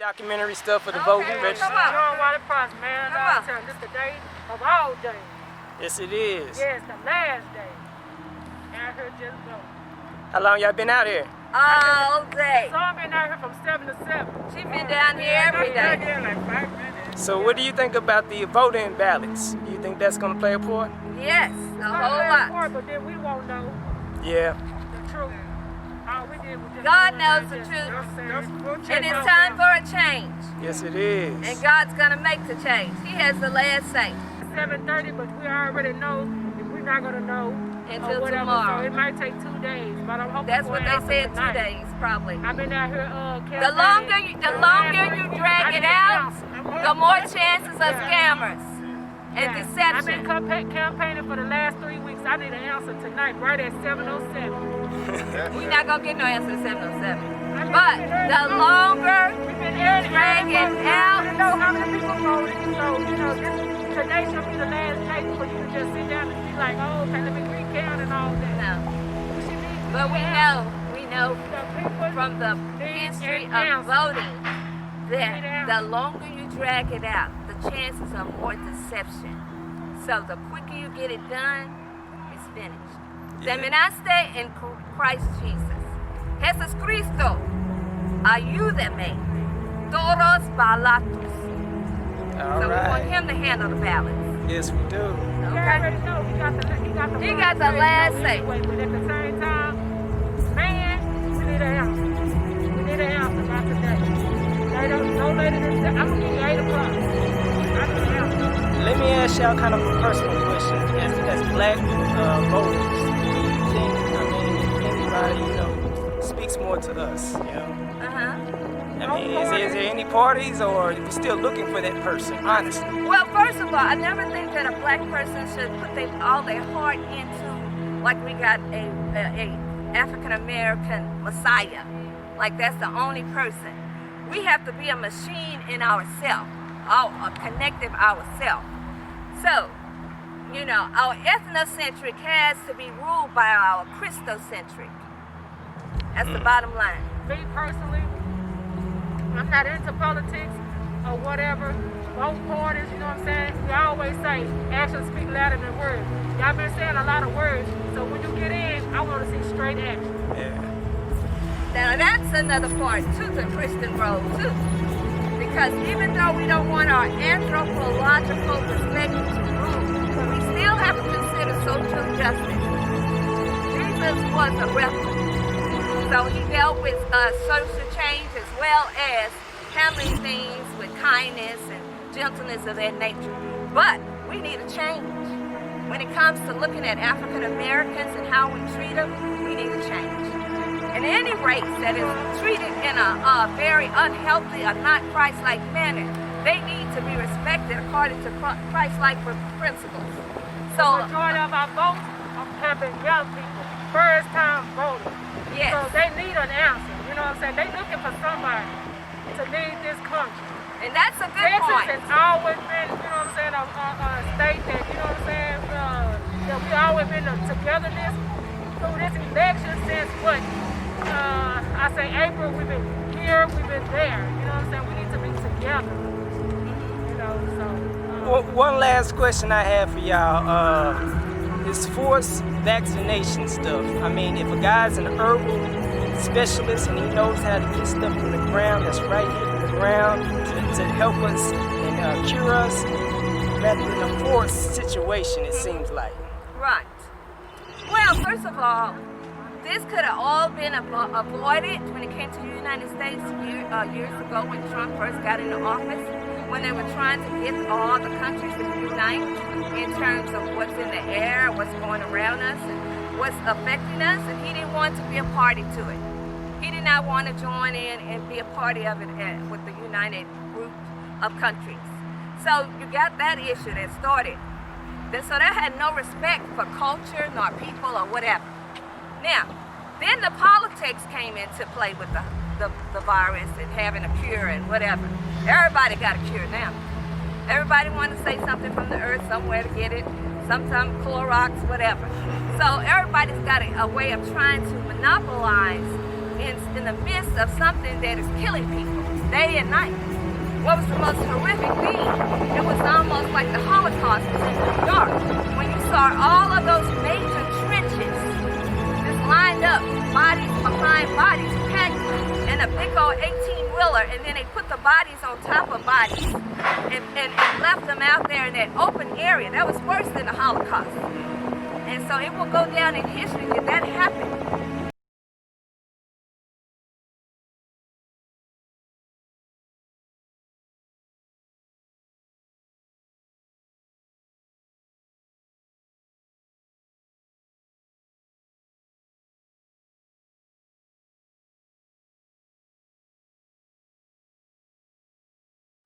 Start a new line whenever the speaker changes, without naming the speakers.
documentary stuff for the voting register.
Come on. John Wiley Price, man. I'm telling you, this is the day of all days.
Yes, it is.
Yes, the last day. Out here just voting.
How long y'all been out here?
All day.
So I've been out here from 7 to 7.
She been down here every day.
Like 5 minutes.
So what do you think about the voting ballots? Do you think that's going to play a part?
Yes, a whole lot.
But then we won't know
Yeah.
the truth. All we did was just
God knows the truth. And it's time for a change.
Yes, it is.
And God's going to make the change. He has the last say.
7:30, but we already know if we're not going to know
Until
or whatever.
tomorrow.
So it might take 2 days, but I'm hoping
That's
for
what
an
they
answer
said, 2
tonight.
days probably.
I've been out here
The longer you drag it out, the more chances of scammers and
I've
deception.
been campaigning for the last 3 weeks. I need an answer tonight, right at 7:07.
We're not going to get no answer to 707. But the longer you drag it out,
I know how many people voted, so today should be the last day for you to just sit down and be like, oh, okay, let me recount and all that.
no. But we know from the history of voting that the longer you drag it out, the chances of more deception. So the quicker you get it done, it's finished. Terminaste en Christ Jesus. Jesus Cristo, ayúdame. Todos balatos.
All
So we want
right.
him to handle the ballots.
Yes, we do.
You already know he got the
last say.
Anyway, but at the same time, man, we need an answer. We need an answer by today. No later than I'm gonna give you 8 o'clock. I need an answer.
Let me ask y'all kind of a personal question. As black voters, do you think, anybody, speaks more to us, I mean, is there any parties, or are we still looking for that person, honestly?
Well, first of all, I never think that a black person should put all their heart into, like we got a African-American Messiah. Like that's the only person. We have to be a machine in ourselves, connective ourselves. So, our ethnocentric has to be ruled by our Christocentric. That's the bottom line.
Me personally, I'm not into politics or whatever. Both parties, you know what I'm saying? We always say actions speak louder than words. Y'all been saying a lot of words, so when you get in, I want to see straight action.
Yeah.
Now that's another part to the Christian road too. Because even though we don't want our anthropological perspective to rule, we still have to consider social justice. Jesus was a rebel. So he dealt with social change as well as handling things with kindness and gentleness of that nature. But we need a change. When it comes to looking at African Americans and how we treat them, we need a change. And any race that is treated in a very unhealthy or not Christ-like manner, they need to be respected according to Christ-like principles. So
the majority of our votes have been young people, first-time voters.
yes.
So they need an answer. You know what I'm saying? They looking for somebody to lead this country.
And that's a good
Texas
point.
has always been, you know what I'm saying, a state that, you know what I'm saying, that we always been a togetherness through this election since what? I say April, we've been here, we've been there. You know what I'm saying? We need to be together. You know, so.
One last question I have for y'all. Is forced vaccination stuff. I mean, if a guy's an herbal specialist and he knows how to get stuff from the ground that's right here in the ground to help us and cure us, rather than a forced situation, it seems like.
Right. Well, first of all, this could have all been avoided when it came to the United States years ago when Trump first got into office, when they were trying to get all the countries to unite in terms of what's in the air, what's going around us, and what's affecting us, and he didn't want to be a party to it. He did not want to join in and be a party of it with the united group of countries. So you got that issue that started. So they had no respect for culture, nor people, or whatever. Now, then the politics came into play with the virus and having a cure and whatever. Everybody got a cure now. Everybody wanted to say something from the earth somewhere to get it, sometimes Clorox, whatever. So everybody's got a way of trying to monopolize in the midst of something that is killing people day and night. What was the most horrific thing? It was almost like the Holocaust was in New York, when you saw all of those major trenches just lined up, bodies behind bodies, packed in a big old 18-wheeler, and then they put the bodies on top of bodies and left them out there in that open area. That was worse than the Holocaust. And so it will go down in history that that happened.